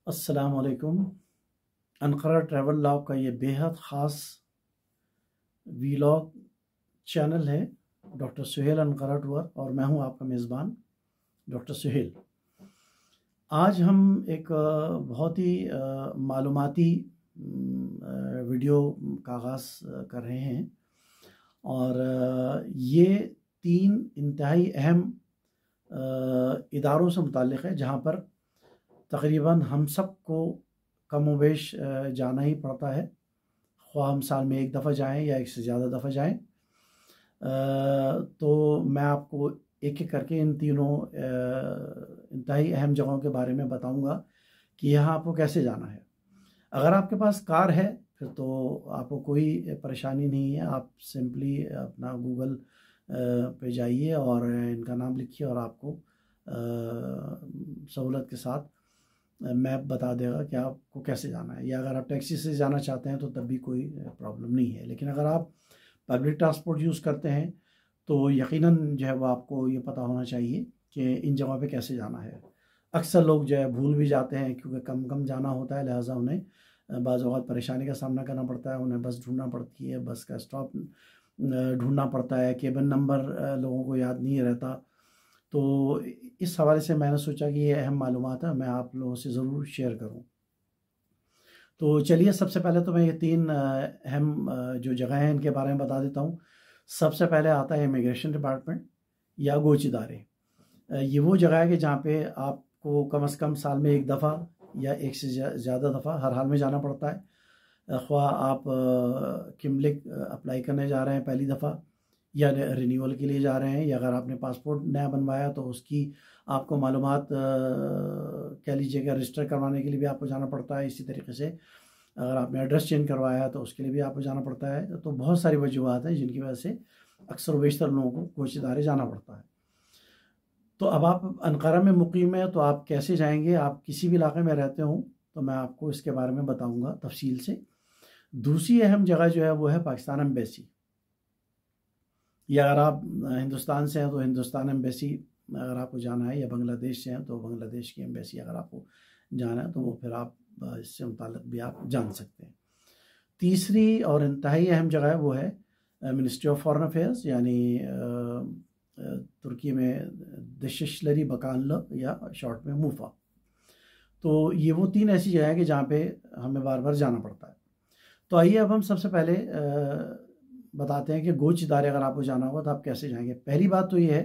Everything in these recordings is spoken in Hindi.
अस्सलामुअलैकुम। अनकरा ट्रैवल लॉग का ये बेहद ख़ास वीलॉग चैनल है डॉक्टर सुहेल अनकरा टूर, और मैं हूं आपका मेज़बान डॉक्टर सुहेल। आज हम एक बहुत ही मालूमाती वीडियो का आगाज़ कर रहे हैं, और ये 3 इंतहाई अहम इदारों से मुताल्लिक़ है जहाँ पर तकरीबन हम सब को कमोबेश जाना ही पड़ता है, ख्वाह हम साल में एक दफ़ा जाएं या एक से ज़्यादा दफ़ा जाएं। तो मैं आपको एक एक करके इन तीनों इंतहाई अहम जगहों के बारे में बताऊंगा कि यहाँ आपको कैसे जाना है। अगर आपके पास कार है फिर तो आपको कोई परेशानी नहीं है, आप सिंपली अपना गूगल पे जाइए और इनका नाम लिखिए और आपको सहूलत के साथ मैप बता देगा कि आपको कैसे जाना है। या अगर आप टैक्सी से जाना चाहते हैं तो तब भी कोई प्रॉब्लम नहीं है। लेकिन अगर आप पब्लिक ट्रांसपोर्ट यूज़ करते हैं तो यकीनन जो है वो आपको ये पता होना चाहिए कि इन जगहों पे कैसे जाना है। अक्सर लोग जो है भूल भी जाते हैं क्योंकि कम कम जाना होता है, लिहाजा उन्हें बाज़ औक़ात परेशानी का सामना करना पड़ता है। उन्हें बस ढूंढना पड़ती है, बस का स्टॉप ढूंढना पड़ता है, केबिन नंबर लोगों को याद नहीं रहता। तो इस हवाले से मैंने सोचा कि ये अहम मालूमात है, मैं आप लोगों से ज़रूर शेयर करूं। तो चलिए, सबसे पहले तो मैं ये 3 अहम जो जगह हैं इनके बारे में बता देता हूँ। सबसे पहले आता है इमिग्रेशन डिपार्टमेंट या गोच इदारे। ये वो जगह है कि जहाँ पे आपको कम से कम साल में एक दफ़ा या एक से ज़्यादा दफ़ा हर हाल में जाना पड़ता है। ख्वाह आप किमलिक अप्लाई करने जा रहे हैं पहली दफ़ा, या रिन्यूअल के लिए जा रहे हैं, या अगर आपने पासपोर्ट नया बनवाया तो उसकी आपको मालूमात कह लीजिएगा रजिस्टर करवाने के लिए भी आपको जाना पड़ता है। इसी तरीके से अगर आपने एड्रेस चेंज करवाया है तो उसके लिए भी आपको जाना पड़ता है। तो बहुत सारी वजूहत हैं जिनकी वजह से अक्सर व बेशतर लोगों को कोच इदारे जाना पड़ता है। तो अब आप अनकरा में मुकीम है तो आप कैसे जाएंगे? आप किसी भी इलाके में रहते हों तो मैं आपको इसके बारे में बताऊँगा तफसील से। दूसरी अहम जगह जो है वो है पाकिस्तान एम्बेसी, या अगर आप हिंदुस्तान से हैं तो हिंदुस्तान एम्बेसी अगर आपको जाना है, या बांग्लादेश से हैं तो बांग्लादेश की एम्बेसी अगर आपको जाना है तो वो फिर आप इससे मुताल्लिक़ भी आप जान सकते हैं। तीसरी और इंतहाई अहम जगह है वो है मिनिस्ट्री ऑफ फॉरेन अफेयर्स, यानी तुर्की में दशेशलरी बकानल या शॉर्ट में मूफा। तो ये वो 3 ऐसी जगह है कि जहाँ पे हमें बार बार जाना पड़ता है। तो आइए अब हम सबसे पहले बताते हैं कि गोच इदारे अगर आपको जाना होगा तो आप कैसे जाएंगे। पहली बात तो ये है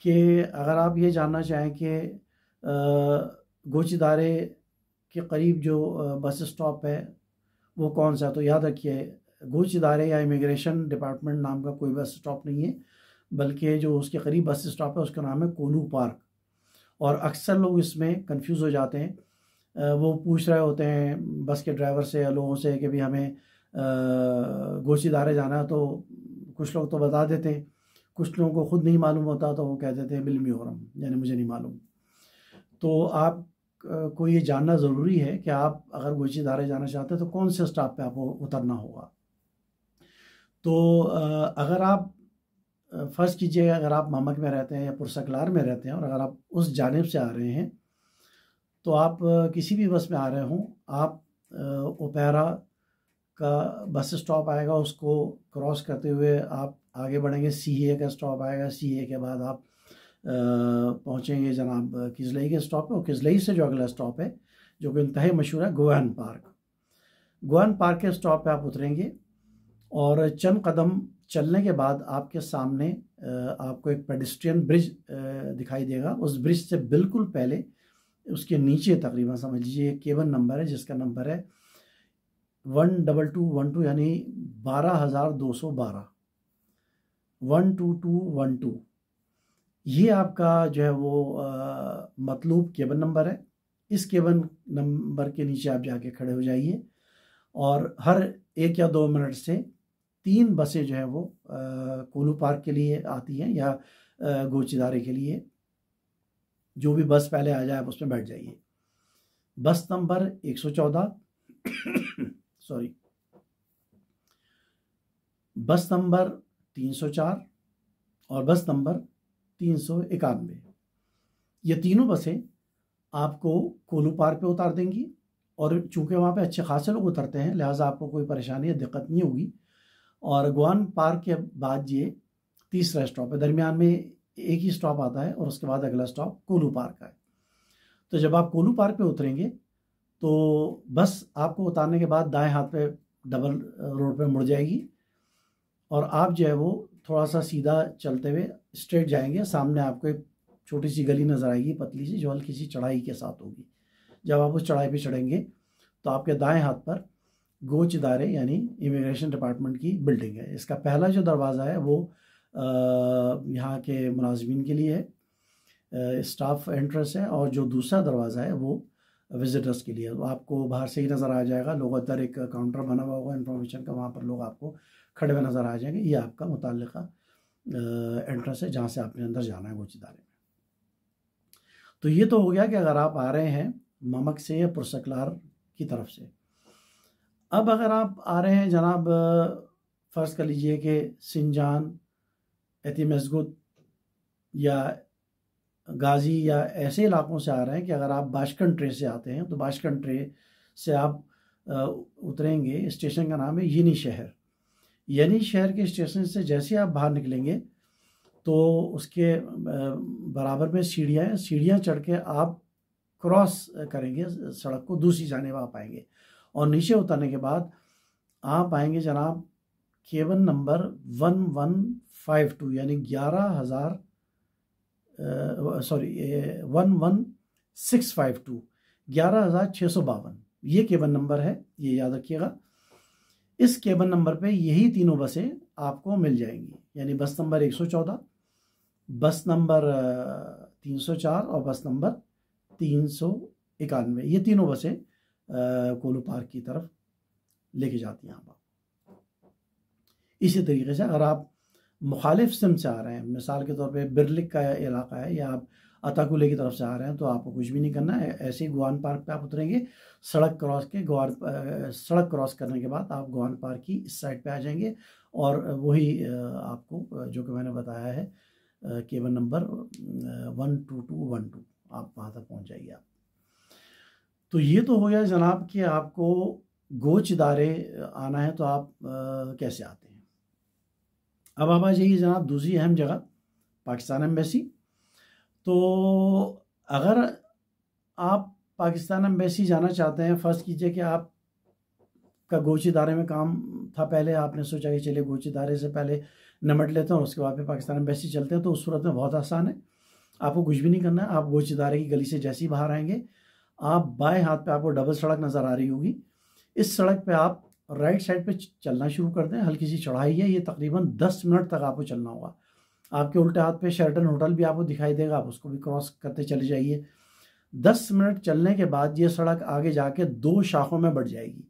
कि अगर आप ये जानना चाहें कि गोच इदारे के करीब जो बस स्टॉप है वो कौन सा, तो याद रखिए गोच इदारे या इमिग्रेशन डिपार्टमेंट नाम का कोई बस स्टॉप नहीं है, बल्कि जो उसके करीब बस स्टॉप है उसका नाम है कोलू पार्क। और अक्सर लोग इसमें कंफ्यूज हो जाते हैं, वो पूछ रहे होते हैं बस के ड्राइवर से या लोगों से कि भाई हमें गोच इदारे जाना है, तो कुछ लोग तो बता देते हैं, कुछ लोगों को ख़ुद नहीं मालूम होता तो वो कह देते हैं बिल्मी औरम, यानी मुझे नहीं मालूम। तो आप को ये जानना ज़रूरी है कि आप अगर गोच इदारे जाना चाहते हैं तो कौन से स्टॉप पे आपको उतरना होगा। तो अगर आप फ़र्ज़ कीजिए अगर आप ममक में रहते हैं या पुरसकलार में रहते हैं और अगर आप उस जानिब से आ रहे हैं तो आप किसी भी बस में आ रहे हों, आप ओपेरा का बस स्टॉप आएगा, उसको क्रॉस करते हुए आप आगे बढ़ेंगे, सीए का स्टॉप आएगा, सीए के बाद आप पहुंचेंगे जनाब किजलई के स्टॉप पे, और किजलई से जो अगला स्टॉप है जो कि इंतहाई मशहूर है गोवन पार्क। गोवन पार्क के स्टॉप पे आप उतरेंगे और चंद कदम चलने के बाद आपके सामने आपको एक पेडेस्ट्रियन ब्रिज दिखाई देगा। उस ब्रिज से बिल्कुल पहले उसके नीचे तकरीबन समझ लीजिए एक केबिन नंबर है जिसका नंबर है 12212, यानी 12,212, 12212। ये आपका जो है वो मतलूब केबिन नंबर है। इस केबिन नंबर के नीचे आप जाके खड़े हो जाइए और हर 1 या 2 मिनट से 3 बसें जो है वो कोलू पार्क के लिए आती हैं या गोच इदारे के लिए। जो भी बस पहले आ जाए आप उसमें बैठ जाइए। बस नंबर 114 सॉरी, बस नंबर 304 और बस नंबर 391। ये तीनों बसें आपको कोलू पार्क पे उतार देंगी, और चूंकि वहाँ पे अच्छे खासे लोग उतरते हैं लिहाजा आपको कोई परेशानी या दिक्कत नहीं होगी। और गोवान पार्क के बाद ये तीसरा स्टॉप है, दरमियान में एक ही स्टॉप आता है और उसके बाद अगला स्टॉप कोलू पार्क का है। तो जब आप कोलू पार्क पे उतरेंगे तो बस आपको उतारने के बाद दाएं हाथ पे डबल रोड पे मुड़ जाएगी, और आप जो है वो थोड़ा सा सीधा चलते हुए स्ट्रेट जाएंगे। सामने आपको एक छोटी सी गली नज़र आएगी, पतली सी, जो हल्की सी चढ़ाई के साथ होगी। जब आप उस चढ़ाई पे चढ़ेंगे तो आपके दाएं हाथ पर गोच इदारे यानी इमिग्रेशन डिपार्टमेंट की बिल्डिंग है। इसका पहला जो दरवाज़ा है वो यहाँ के मुलाजमीन के लिए है, स्टाफ एंट्रेंस है, और जो दूसरा दरवाज़ा है वो विजिटर्स के लिए। तो आपको बाहर से ही नज़र आ जाएगा, लोग अंदर एक काउंटर बना हुआ होगा इन्फॉर्मेशन का, वहाँ पर लोग आपको खड़े हुए नज़र आ जाएंगे। ये आपका मुतल्लिका एंट्रेंस है जहाँ से आपने अंदर जाना है गोच इदारे में। तो ये तो हो गया कि अगर आप आ रहे हैं ममक से या पुरसकलार की तरफ से। अब अगर आप आ रहे हैं जनाब, फ़र्ज़ कर लीजिए कि सिंजान, एती मस्जिद या गाज़ी या ऐसे इलाकों से आ रहे हैं कि अगर आप बाशकन ट्रे से आते हैं तो बाशकन ट्रे से आप उतरेंगे। स्टेशन का नाम है यनी शहर। यनी शहर के स्टेशन से जैसे आप बाहर निकलेंगे तो उसके बराबर में सीढ़ियाँ हैं, सीढ़ियाँ चढ़ के आप क्रॉस करेंगे सड़क को, दूसरी जानिब आप आएंगे, और नीचे उतरने के बाद आप आएंगे जनाब केबिन नंबर 1152 यानी 11652, 11652, ये केबिन नंबर है, ये याद रखिएगा। इस केबिन नंबर पे यही तीनों बसें आपको मिल जाएंगी, यानी बस नंबर 114, बस नंबर 304 और बस नंबर 391। ये तीनों बसें कोलू पार्क की तरफ लेके जाती हैं आप। इसी तरीके से अगर आप मुखालिफ सिम से आ रहे हैं, मिसाल के तौर पे बिरलिक का इलाका है या आप अताकुले की तरफ से आ रहे हैं, तो आपको कुछ भी नहीं करना है। ऐसे ही गोवान पार्क पे आप उतरेंगे, सड़क क्रॉस करने के बाद आप गोवान पार्क की इस साइड पे आ जाएंगे, और वही आपको जो कि मैंने बताया है केबिन नंबर 12212 आप वहाँ तक पहुँच जाइए आप। तो ये तो हो गया जनाब कि आपको गोच इदारे आना है तो आप कैसे आते हैं। अब आप आ जाइए जनाब दूसरी अहम जगह, पाकिस्तान एम्बेसी। तो अगर आप पाकिस्तान एम्बेसी जाना चाहते हैं, फ़र्ज़ कीजिए कि आप का गोच इदारे में काम था पहले, आपने सोचा कि चलिए गोच इदारे से पहले निमट लेते हैं और उसके बाद फिर पाकिस्तान एम्बेसी चलते हैं, तो उस सूरत में बहुत आसान है, आपको कुछ भी नहीं करना है। आप गोच इदारे की गली से जैसे ही बाहर आएंगे, आप बाएं हाथ पे आपको डबल सड़क नज़र आ रही होगी। इस सड़क पे आप राइट साइड पे चलना शुरू कर दें, हल्की सी चढ़ाई है, ये तकरीबन 10 मिनट तक आपको चलना होगा। आपके उल्टे हाथ पे शेरटन होटल भी आपको दिखाई देगा, आप उसको भी क्रॉस करते चले जाइए। 10 मिनट चलने के बाद ये सड़क आगे जाके 2 शाखों में बढ़ जाएगी,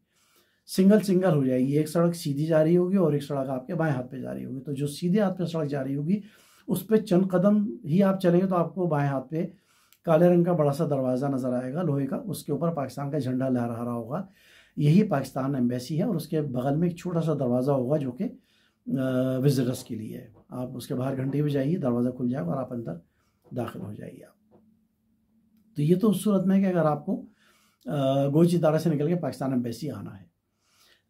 सिंगल हो जाएगी। एक सड़क सीधी जा रही होगी और एक सड़क आपके बाएं हाथ पे जा रही होगी। तो जो सीधे हाथ पे सड़क जा रही होगी उस पर चंद कदम ही आप चलेंगे तो आपको बाएं हाथ पे काले रंग का बड़ा सा दरवाज़ा नज़र आएगा लोहे का, उसके ऊपर पाकिस्तान का झंडा लहरा रहा होगा, यही पाकिस्तान एम्बेसी है। और उसके बगल में एक छोटा सा दरवाज़ा होगा जो कि विजिटर्स के लिए है। आप उसके बाहर घंटे भी जाइए, दरवाज़ा खुल जाएगा और आप अंदर दाखिल हो जाइए आप। तो ये तो उस सूरत में है कि अगर आपको गोच इदारा से निकल के पाकिस्तान एम्बेसी आना है।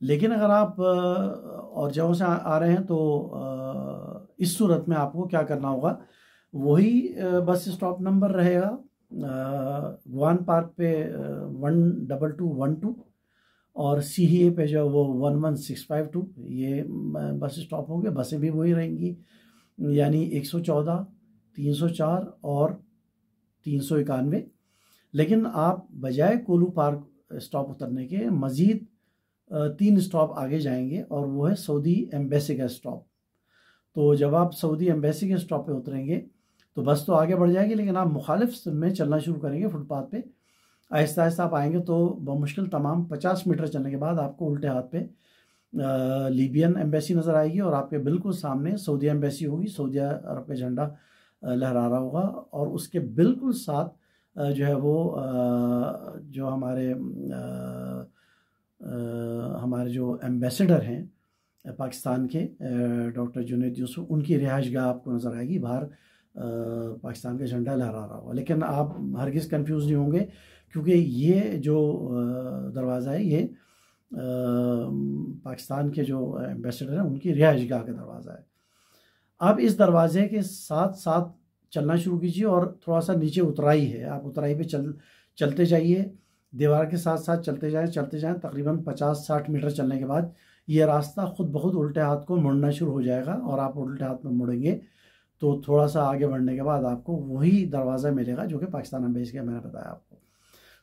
लेकिन अगर आप और जगहों से आ रहे हैं तो इस सूरत में आपको क्या करना होगा, वही बस स्टॉप नंबर रहेगा गोवान पार्क पे 12212 और CEA पे जो वो 11652, ये बस स्टॉप होंगे। बसें भी वही रहेंगी, यानी 114, 304 और 391। लेकिन आप बजाय कोलू पार्क स्टॉप उतरने के मज़ीद 3 स्टॉप आगे जाएंगे और वो है सऊदी एम्बेसी का स्टॉप। तो जब आप सऊदी एम्बेसी के स्टॉप पे उतरेंगे तो बस तो आगे बढ़ जाएगी, लेकिन आप मुखालिफ में चलना शुरू करेंगे फुटपाथ पे। आहिस्ता आहिस्ता आप आएंगे तो बमुश्किल तमाम 50 मीटर चलने के बाद आपको उल्टे हाथ पे लीबियन एम्बेसी नज़र आएगी और आपके बिल्कुल सामने सऊदी एम्बेसी होगी, सऊदी अरब का झंडा लहरा रहा होगा। और उसके बिल्कुल साथ जो है वो जो हमारे जो एम्बेसडर हैं पाकिस्तान के, डॉक्टर जुनैद यूसुफ, उनकी रिहाइश गाह आपको नज़र आएगी। बाहर पाकिस्तान का झंडा लहरा रहा होगा। लेकिन आप हरगिज़ कंफ्यूज नहीं होंगे, क्योंकि ये जो दरवाज़ा है ये पाकिस्तान के जो एम्बेसडर हैं उनकी रिहाइशगाह का दरवाज़ा है। अब इस दरवाजे के साथ साथ चलना शुरू कीजिए और थोड़ा सा नीचे उतराई है, आप उतराई पे चलते जाइए, दीवार के साथ साथ चलते जाएं। तकरीबन 50-60 मीटर चलने के बाद ये रास्ता खुद ब खुद उल्टे हाथ को मुड़ना शुरू हो जाएगा, और आप उल्टे हाथ में मुड़ेंगे तो थोड़ा सा आगे बढ़ने के बाद आपको वही दरवाज़ा मिलेगा जो कि पाकिस्तान एम्बेसी का मैंने बताया आपको।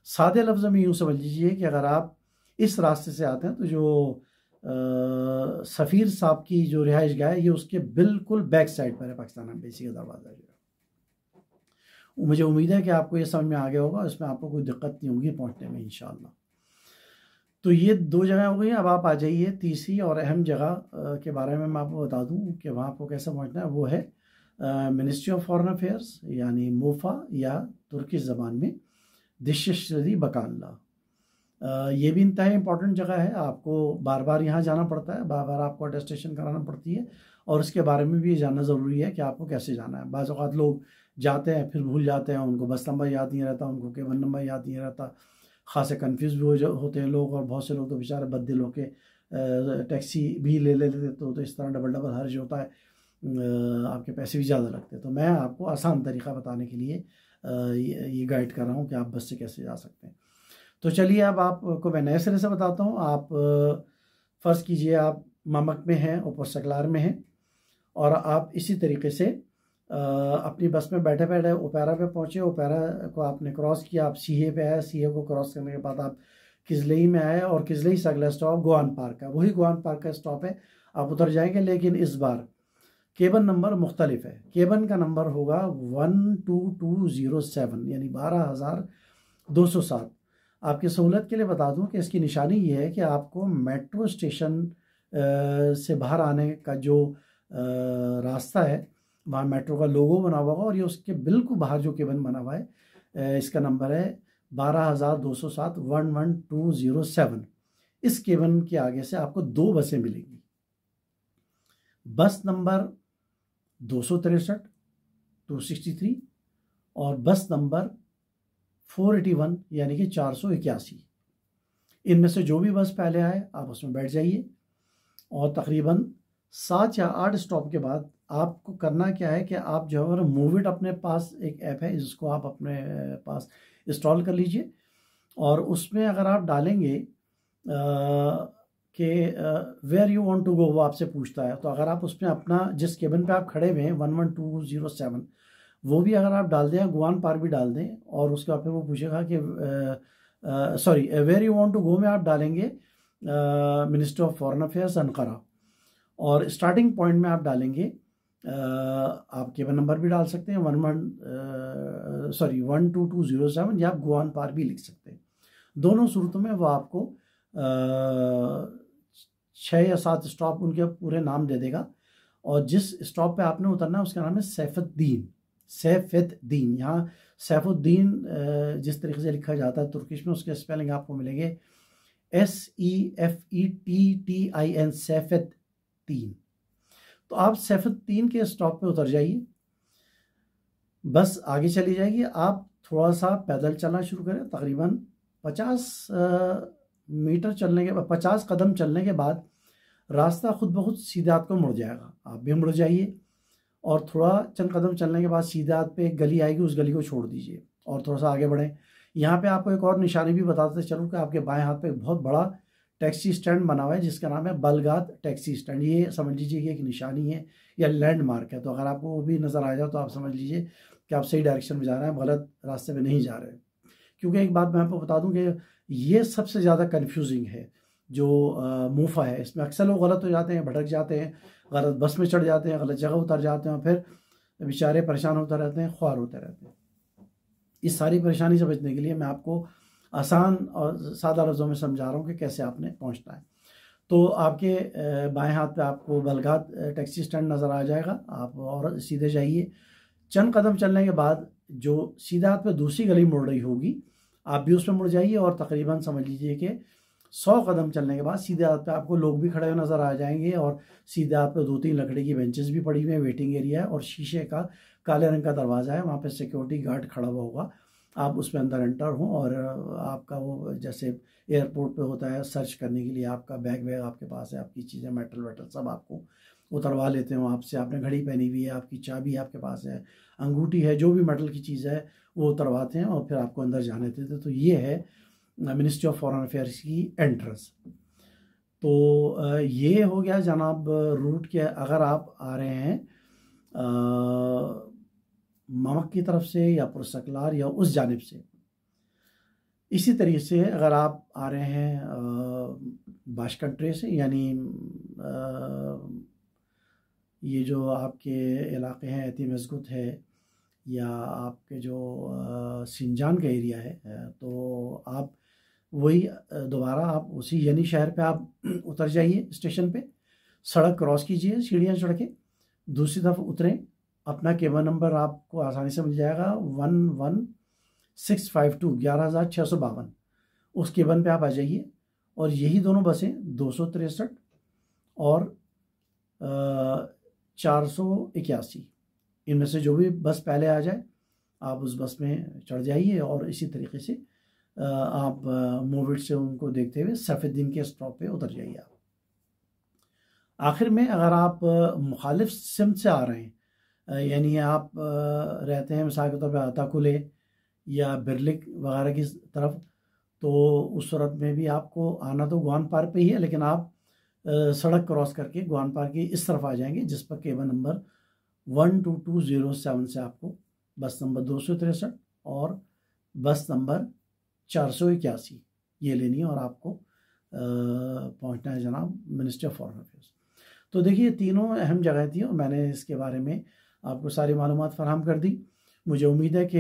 सादे लफ्ज़ में यूँ समझ लीजिए कि अगर आप इस रास्ते से आते हैं तो जो सफ़ीर साहब की जो रिहाइशगाह है ये उसके बिल्कुल बैक साइड पर है पाकिस्तान एम्बेसी का दरवाज़ा जो है। मुझे उम्मीद है कि आपको ये समझ में आ गया होगा, इसमें आपको कोई दिक्कत नहीं होगी पहुंचने में इंशाअल्लाह। तो ये 2 जगह हो गई। अब आप आ जाइए तीसरी और अहम जगह के बारे में मैं आपको बता दूं कि वहाँ आपको कैसे पहुंचना है। वो है मिनिस्ट्री ऑफ फॉरेन अफेयर्स, यानी मोफा, या तुर्की ज़बान में दिशरी बकानला। ये भी इंतहाई इंपॉर्टेंट जगह है, आपको बार बार यहाँ जाना पड़ता है, बार बार आपको अटेस्टेशन कराना पड़ती है, और उसके बारे में भी ये जानना ज़रूरी है कि आपको कैसे जाना है। बाज़ औक़ात लोग जाते हैं फिर भूल जाते हैं, उनको बस नंबर याद नहीं रहता, उनको केबल नंबर याद नहीं रहता, ख़ासे कन्फ्यूज़ भी होते हैं लोग, और बहुत से लोग तो बेचारे बददिल होके टैक्सी भी ले लेते तो इस तरह डबल हर्ज होता है, आपके पैसे भी ज़्यादा लगते हैं। तो मैं आपको आसान तरीका बताने के लिए ये गाइड कर रहा हूँ कि आप बस से कैसे जा सकते हैं। तो चलिए अब आपको मैं नए सिरे से बताता हूँ। आप फ़र्ज़ कीजिए आप ममक में हैं, ऊपर सकलार में हैं, और आप इसी तरीके से अपनी बस में बैठे बैठे ओपेरा पे पहुँचे। ओपेरा को आपने क्रॉस किया, आप सीए पे आए, सीए को क्रॉस करने के बाद आप किजलई में आए, और किजलई से अगला स्टॉप गोआन पार्क का, वही गोआन पार्क का स्टॉप है, आप उतर जाएंगे। लेकिन इस बार केबन नंबर मुख्तलिफ है, केबन का नंबर होगा 12207, यानी 12,207। आपकी सहूलत के लिए बता दूं कि इसकी निशानी ये है कि आपको मेट्रो स्टेशन से बाहर आने का जो रास्ता है वहाँ मेट्रो का लोगो बना हुआ होगा, और ये उसके बिल्कुल बाहर जो केबन बना हुआ है इसका नंबर है 12,207, 11207। इस केबन के आगे से आपको 2 बसें मिलेंगी, बस नंबर 263 263 और बस नंबर 481 यानी कि 481। इनमें से जो भी बस पहले आए आप उसमें बैठ जाइए, और तकरीबन 7 या 8 स्टॉप के बाद आपको करना क्या है कि आप जो है मूविट अपने पास एक ऐप है, इसको आप अपने पास इंस्टॉल कर लीजिए, और उसमें अगर आप डालेंगे कि where you want to go, वो आपसे पूछता है। तो अगर आप उसमें अपना जिस केबिन पे आप खड़े हुए हैं 11207 वो भी अगर आप डाल दें, गोआन पार भी डाल दें, और उसके बाद फिर वो पूछेगा कि sorry where you want to go में आप डालेंगे ministry of foreign affairs Ankara, और स्टार्टिंग पॉइंट में आप डालेंगे आप केबल नंबर भी डाल सकते हैं 12207, या आप गोआन पार भी लिख सकते हैं। दोनों सूरतों में वो आपको 6 या 7 स्टॉप उनके पूरे नाम दे देगा, और जिस स्टॉप पे आपने उतरना है उसका नाम है सैफुद्दीन। सैफुद्दीन, यहाँ सैफुद्दीन जिस तरीके से लिखा जाता है तुर्किश में, उसके स्पेलिंग आपको मिलेंगे SEFETTIN, सैफुद्दीन। तो आप सैफुद्दीन के स्टॉप पे उतर जाइए, बस आगे चली जाएगी। आप थोड़ा सा पैदल चलना शुरू करें, तकरीबन 50 मीटर चलने के बाद, 50 कदम चलने के बाद रास्ता खुद ब खुद सीधे हाथ को मुड़ जाएगा, आप भी मुड़ जाइए, और थोड़ा चंद कदम चलने के बाद सीधे हाथ पे एक गली आएगी, उस गली को छोड़ दीजिए और थोड़ा सा आगे बढ़ें। यहाँ पे आपको एक और निशानी भी बताते चलूँ कि आपके बाएं हाथ पे एक बहुत बड़ा टैक्सी स्टैंड बना हुआ है जिसका नाम है बलगात टैक्सी स्टैंड। ये समझ लीजिए कि एक निशानी है या लैंडमार्क है, तो अगर आपको वो भी नज़र आ जाए तो आप समझ लीजिए कि आप सही डायरेक्शन में जा रहे हैं, गलत रास्ते में नहीं जा रहे। क्योंकि एक बात मैं आपको बता दूं कि ये सबसे ज़्यादा कन्फ्यूजिंग है जो मोफा है, इसमें अक्सर लोग गलत हो जाते हैं, भटक जाते हैं, गलत बस में चढ़ जाते हैं, गलत जगह उतर जाते हैं, फिर बेचारे परेशान होते रहते हैं, ख्वार होते रहते हैं। इस सारी परेशानी से बचने के लिए मैं आपको आसान और सादा लफ्ज़ों में समझा रहा हूँ कि कैसे आपने पहुँचना है। तो आपके बाएं हाथ पे आपको बलगात टैक्सी स्टैंड नज़र आ जाएगा, आप और सीधे जाइए। चंद कदम चलने के बाद जो सीधा हाथ पे दूसरी गली मुड़ रही होगी, आप भी उसमें मुड़ जाइए, और तकरीबन समझ लीजिए कि 100 कदम चलने के बाद सीधे हाथ पे आपको लोग भी खड़े हुए नज़र आ जाएंगे, और सीधे हाथ पे 2-3 लकड़ी की बेंचेस भी पड़ी हुई हैं, वेटिंग एरिया है, और शीशे का काले रंग का दरवाज़ा है, वहाँ पे सिक्योरिटी गार्ड खड़ा हुआ होगा, आप उसमें अंदर एंटर हों और आपका वो जैसे एयरपोर्ट पे होता है सर्च करने के लिए, आपका बैग वैग आपके पास है, आपकी चीज़ें मेटल वेटल सब आपको उतरवा लेते हो आपसे। आपने घड़ी पहनी हुई है, आपकी चाबी आपके पास है, अंगूठी है, जो भी मेटल की चीज़ है वो उतरवाते हैं और फिर आपको अंदर जाने देते। तो ये है मिनिस्ट्री ऑफ फॉरेन अफेयर्स की एंट्रेंस। तो ये हो गया जनाब रूट के। अगर आप आ रहे हैं ममक की तरफ से या पुरसकलार या उस जानिब से, इसी तरीके से अगर आप आ रहे हैं बाशकंट्रे से, यानी ये जो आपके इलाके हैं एती मस्गुत है या आपके जो सिंजान का एरिया है, तो आप वही दोबारा आप उसी यानी शहर पे आप उतर जाइए, स्टेशन पे सड़क क्रॉस कीजिए, सीढ़ियाँ चढ़ के दूसरी तरफ उतरें, अपना केबल नंबर आपको आसानी से मिल जाएगा 11652 11,652, उस केबल पे आप आ जाइए और यही दोनों बसें 263 और 481, इनमें से जो भी बस पहले आ जाए आप उस बस में चढ़ जाइए और इसी तरीके से आप मोविड से उनको देखते हुए सफ़ेद्दीन के स्टॉप पे उतर जाइए। आप आखिर में अगर आप मुखालिफ सिमत से आ रहे हैं, यानी आप रहते हैं मिसाल के तौर पर अताकुले या बिरलिक वगैरह की तरफ, तो उस सूरत में भी आपको आना तो ग्वान पार्क पे ही है, लेकिन आप सड़क क्रॉस करके ग्वान पार्क की इस तरफ आ जाएंगे, जिस पर केबल नंबर 12207 से आपको बस नंबर 263 और बस नंबर 481 ये लेनी है और आपको पहुंचना है जनाब मिनिस्ट्री ऑफ फॉरेन अफेयर्स। तो देखिए तीनों अहम जगह थी और मैंने इसके बारे में आपको सारी मालूमात फराहम कर दी। मुझे उम्मीद है कि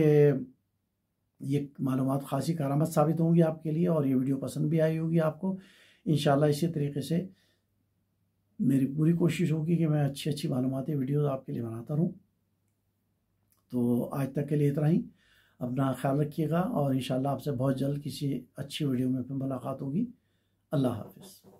ये मालूमात खासी करामत साबित होंगी आपके लिए और ये वीडियो पसंद भी आई होगी आपको। इंशाल्लाह इसी तरीके से मेरी पूरी कोशिश होगी कि मैं अच्छी अच्छी मालूमाती वीडियोज़ आपके लिए बनाता रहूँ। तो आज तक के लिए इतना ही, अपना ख्याल रखिएगा और इंशाल्लाह आपसे बहुत जल्द किसी अच्छी वीडियो में फिर मुलाकात होगी। अल्लाह हाफ़िज़।